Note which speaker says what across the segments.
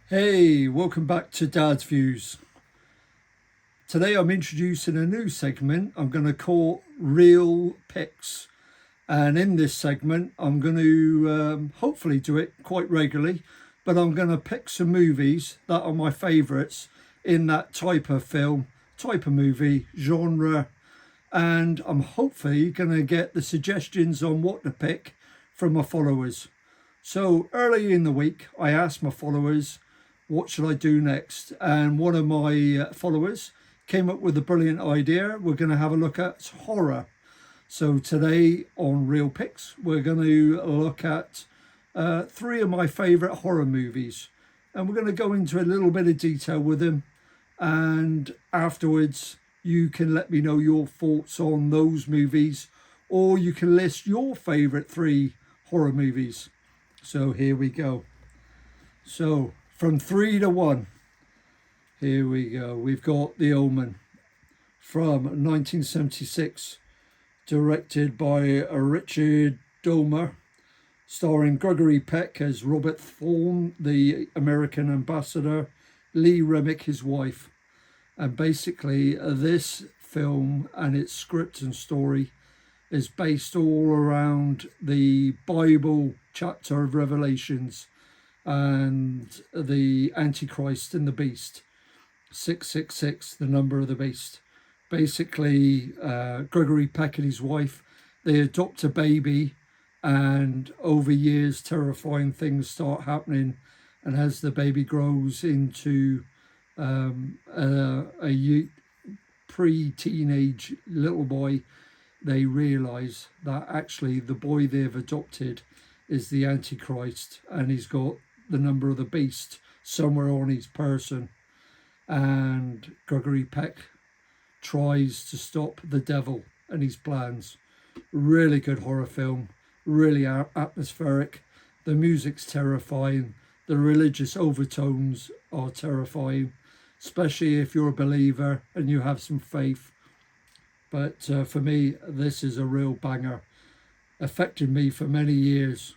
Speaker 1: Hey, welcome back to Dad's Views. Today I'm introducing a new segment I'm going to call Real Picks. And in this segment, I'm going to hopefully do it quite regularly, but I'm going to pick some movies that are my favourites in that type of film, type of movie, genre, and I'm hopefully going to get the suggestions on what to pick from my followers. So early in the week, I asked my followers, what should I do next? And one of my followers came up with a brilliant idea. We're going to have a look at horror. So today on Real Picks, we're going to look at three of my favourite horror movies. And we're going to go into a little bit of detail with them. And afterwards, you can let me know your thoughts on those movies, or you can list your favourite three horror movies. So here we go. So from 3 to 1, here we go. We've got The Omen from 1976, directed by Richard Donner, starring Gregory Peck as Robert Thorne, the American ambassador, Lee Remick, his wife. And basically, this film and its script and story is based all around the Bible chapter of Revelations and the Antichrist and the Beast. 666, the number of the beast. Basically, Gregory Peck and his wife, they adopt a baby, and over years, terrifying things start happening. And as the baby grows into a pre-teenage little boy, they realise that actually the boy they've adopted is the Antichrist, and he's got the number of the beast somewhere on his person. And Gregory Peck tries to stop the devil and his plans. Really good horror film, really atmospheric. The music's terrifying. The religious overtones are terrifying, especially if you're a believer and you have some faith. But for me, this is a real banger. Affected me for many years.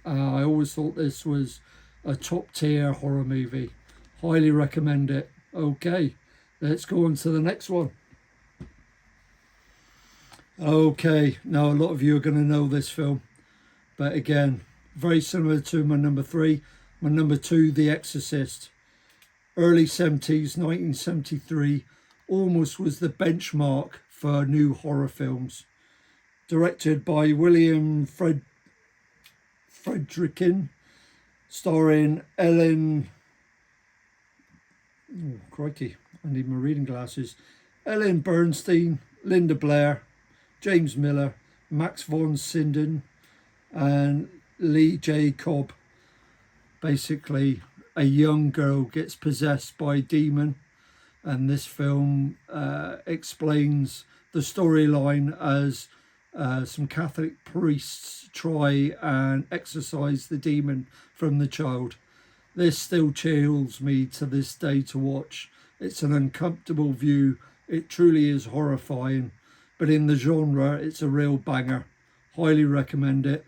Speaker 1: I always thought this was a top tier horror movie. Highly recommend it. Okay, let's go on to the next one. Okay, now a lot of you are going to know this film. But again, very similar to my number 3. My number 2, The Exorcist. Early 70s, 1973, almost was the benchmark for new horror films. Directed by William Friedkin, starring Ellen... Oh, crikey, I need my reading glasses. Ellen Bernstein, Linda Blair, James Miller, Max von Sydow, and Lee J. Cobb. Basically, a young girl gets possessed by a demon, and this film explains the storyline as some Catholic priests try and exorcise the demon from the child. This still chills me to this day to watch. It's an uncomfortable view. It truly is horrifying, but in the genre, it's a real banger. Highly recommend it.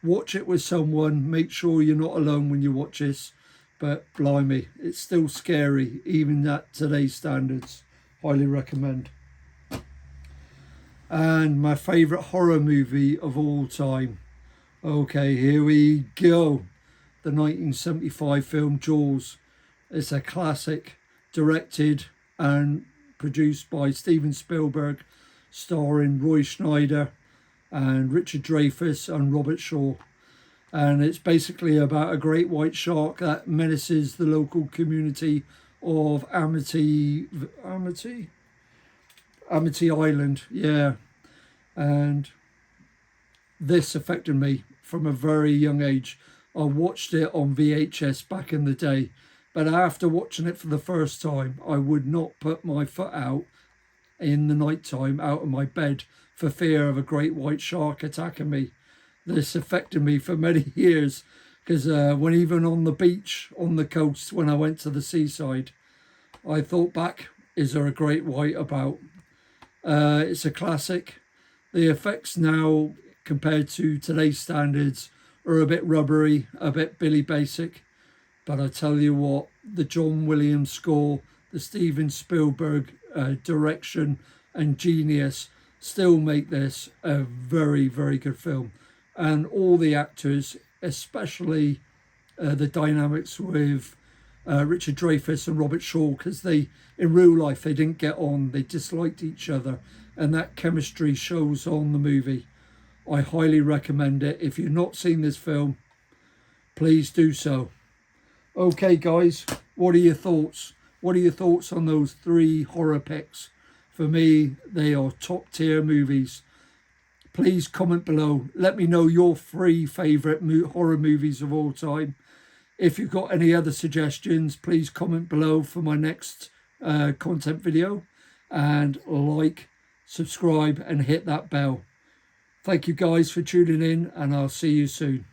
Speaker 1: Watch it with someone. Make sure you're not alone when you watch this. But blimey, it's still scary, even at today's standards. Highly recommend. And my favourite horror movie of all time. Okay, here we go. The 1975 film Jaws. It's a classic, directed and produced by Steven Spielberg, starring Roy Schneider and Richard Dreyfuss and Robert Shaw. And it's basically about a great white shark that menaces the local community of Amity Island. Yeah. And this affected me from a very young age. I watched it on VHS back in the day, but after watching it for the first time, I would not put my foot out in the night time out of my bed for fear of a great white shark attacking me. This affected me for many years, because when even on the beach, on the coast, when I went to the seaside, I thought back, is there a great white about? It's a classic. The effects now, compared to today's standards, are a bit rubbery, a bit Billy Basic. But I tell you what, the John Williams score, the Steven Spielberg direction and genius still make this a very, very good film. And all the actors, especially the dynamics with Richard Dreyfuss and Robert Shaw, because they, in real life, they didn't get on, they disliked each other, and that chemistry shows on the movie. I highly recommend it. If you've not seen this film, please do so. Okay, guys, what are your thoughts? What are your thoughts on those 3 horror picks? For me, they are top tier movies. Please comment below. Let me know your 3 favourite horror movies of all time. If you've got any other suggestions, please comment below for my next content video. And like, subscribe and hit that bell. Thank you guys for tuning in, and I'll see you soon.